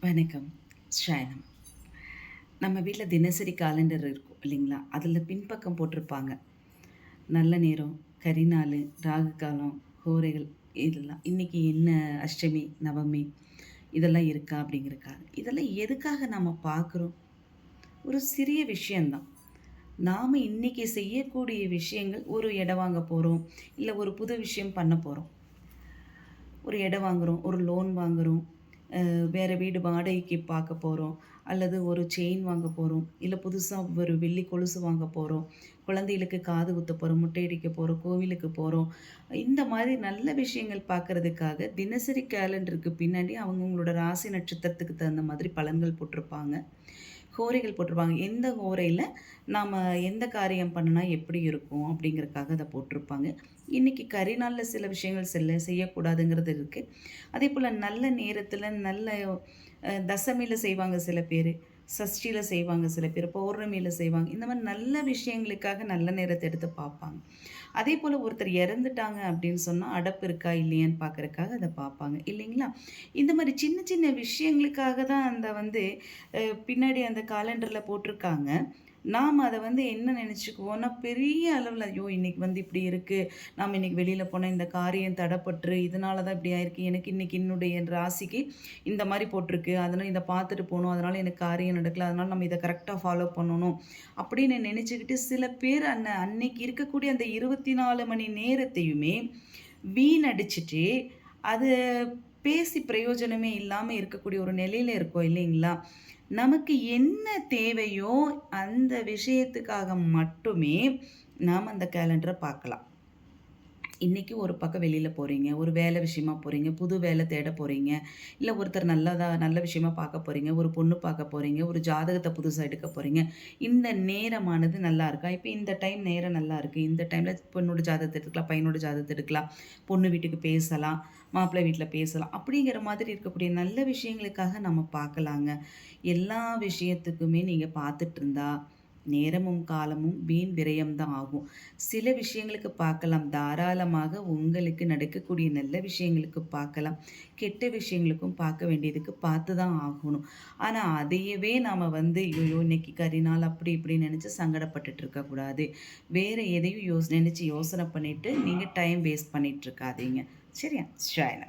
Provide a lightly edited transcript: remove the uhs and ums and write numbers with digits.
வணக்கம். ஷயனம். நம்ம வீட்டில் தினசரி காலண்டர் இருக்கும் இல்லைங்களா? அதில் பின்பக்கம் போட்டிருப்பாங்க. நல்ல நேரம், கரிநாள், ராகு காலம், ஹோரைகள் இதெல்லாம். இன்றைக்கி என்ன அஷ்டமி, நவமி இதெல்லாம் இருக்கா அப்படிங்கிறக்காக. இதெல்லாம் எதுக்காக நம்ம பார்க்குறோம்? ஒரு சிறிய விஷயந்தான். நாம் இன்றைக்கி செய்யக்கூடிய விஷயங்கள் ஒரு இடம் வாங்க போகிறோம், இல்லை ஒரு புது விஷயம் பண்ண போகிறோம். ஒரு இடம் வாங்குகிறோம், ஒரு லோன் வாங்குகிறோம், வேறு வீடு வாடகைக்கு பார்க்க போகிறோம், அல்லது ஒரு செயின் வாங்க போகிறோம், இல்லை புதுசாக ஒரு வெள்ளி கொலுசு வாங்க போகிறோம், குழந்தைகளுக்கு காது குத்த போகிறோம், முட்டையடிக்க போகிறோம், கோவிலுக்கு போகிறோம். இந்த மாதிரி நல்ல விஷயங்கள் பார்க்குறதுக்காக தினசரி கேலண்டருக்கு பின்னாடி அவங்கவங்களோட ராசி நட்சத்திரத்துக்கு தகுந்த மாதிரி பலன்கள் போட்டிருப்பாங்க. ஹோரைகள் போட்டிருப்பாங்க. எந்த ஹோரையில் நாம் எந்த காரியம் பண்ணுனா எப்படி இருக்கும் அப்படிங்கிறதுக்காக அதை போட்டிருப்பாங்க. இன்றைக்கி கரிநாளில் சில விஷயங்கள் செய்யக்கூடாதுங்கிறது இருக்குது. அதே போல் நல்ல நேரத்தில் நல்ல தசமியில் செய்வாங்க சில பேர், சஷ்டியில் செய்வாங்க சில பேர், பௌர்ணமியில் செய்வாங்க. இந்த மாதிரி நல்ல விஷயங்களுக்காக நல்ல நேரத்தை எடுத்து பார்ப்பாங்க. அதே போல் ஒருத்தர் இறந்துட்டாங்க அப்படின்னு சொன்னால் அடப்பு இருக்கா இல்லையான்னு பார்க்குறக்காக அதை பார்ப்பாங்க இல்லைங்களா? இந்த மாதிரி சின்ன சின்ன விஷயங்களுக்காக தான் அந்த பின்னாடி அந்த காலண்டரில் போட்டிருக்காங்க. நாம் அதை என்ன நினச்சிக்குவோன்னா, பெரிய அளவில் ஐயோ இன்றைக்கி இப்படி இருக்குது, நாம் இன்றைக்கி வெளியில் போனால் இந்த காரியம் தடைப்பட்டு இதனால தான் இப்படி ஆயிருக்கு, எனக்கு இன்றைக்கி என்னுடைய ராசிக்கு இந்த மாதிரி போட்டிருக்கு, அதனால் இதை பார்த்துட்டு போகணும், அதனால் எனக்கு காரியம் நடக்கல, அதனால் நம்ம இதை கரெக்டாக ஃபாலோ பண்ணணும் அப்படின்னு நினச்சிக்கிட்டு சில பேர் அன்னைக்கு இருக்கக்கூடிய அந்த 24 மணி நேரத்தையுமே வீணடிச்சிட்டு அது பேசி பிரயோஜனமே இல்லாமல் இருக்கக்கூடிய ஒரு நிலையில் இருக்கோம் இல்லைங்களா? நமக்கு என்ன தேவையோ அந்த விஷயத்துக்காக மட்டுமே நாம் அந்த கேலண்டரை பார்க்கலாம். இன்றைக்கி ஒரு பக்கம் வெளியில் போகிறீங்க, ஒரு வேலை விஷயமா போகிறீங்க, புது வேலை தேட போகிறீங்க, இல்லை ஒருத்தர் நல்ல விஷயமா பார்க்க போகிறீங்க, ஒரு பொண்ணு பார்க்க போகிறீங்க, ஒரு ஜாதகத்தை புதுசாக எடுக்க போகிறீங்க. இந்த நேரமானது நல்லா இருக்கா? இப்போ இந்த டைம் நேரம் நல்லா இருக்குது, இந்த டைமில் பொண்ணோட ஜாதகத்தை எடுத்துக்கலாம், பையனோட ஜாதகத்தை எடுக்கலாம், பொண்ணு வீட்டுக்கு பேசலாம், மாப்பிள்ளை வீட்டில் பேசலாம், அப்படிங்கிற மாதிரி இருக்கக்கூடிய நல்ல விஷயங்களுக்காக நம்ம பார்க்கலாங்க. எல்லா விஷயத்துக்குமே நீங்கள் பார்த்துட்டு இருந்தா நேரமும் காலமும் வீண் விரயம்தான் ஆகும். சில விஷயங்களுக்கு பார்க்கலாம், தாராளமாக உங்களுக்கு நடக்கக்கூடிய நல்ல விஷயங்களுக்கு பார்க்கலாம், கெட்ட விஷயங்களுக்கும் பார்க்க வேண்டியதுக்கு பார்த்து தான் ஆகணும். ஆனால் அதையவே நாம் ஐயோ இன்னைக்கு கரிநாள் அப்படி இப்படின்னு நினச்சி சங்கடப்பட்டுட்டு இருக்கக்கூடாது. வேறு எதையும் நினச்சி யோசனை பண்ணிவிட்டு நீங்கள் டைம் வேஸ்ட் பண்ணிகிட்டு இருக்காதீங்க. சரியா? ஷாயனா.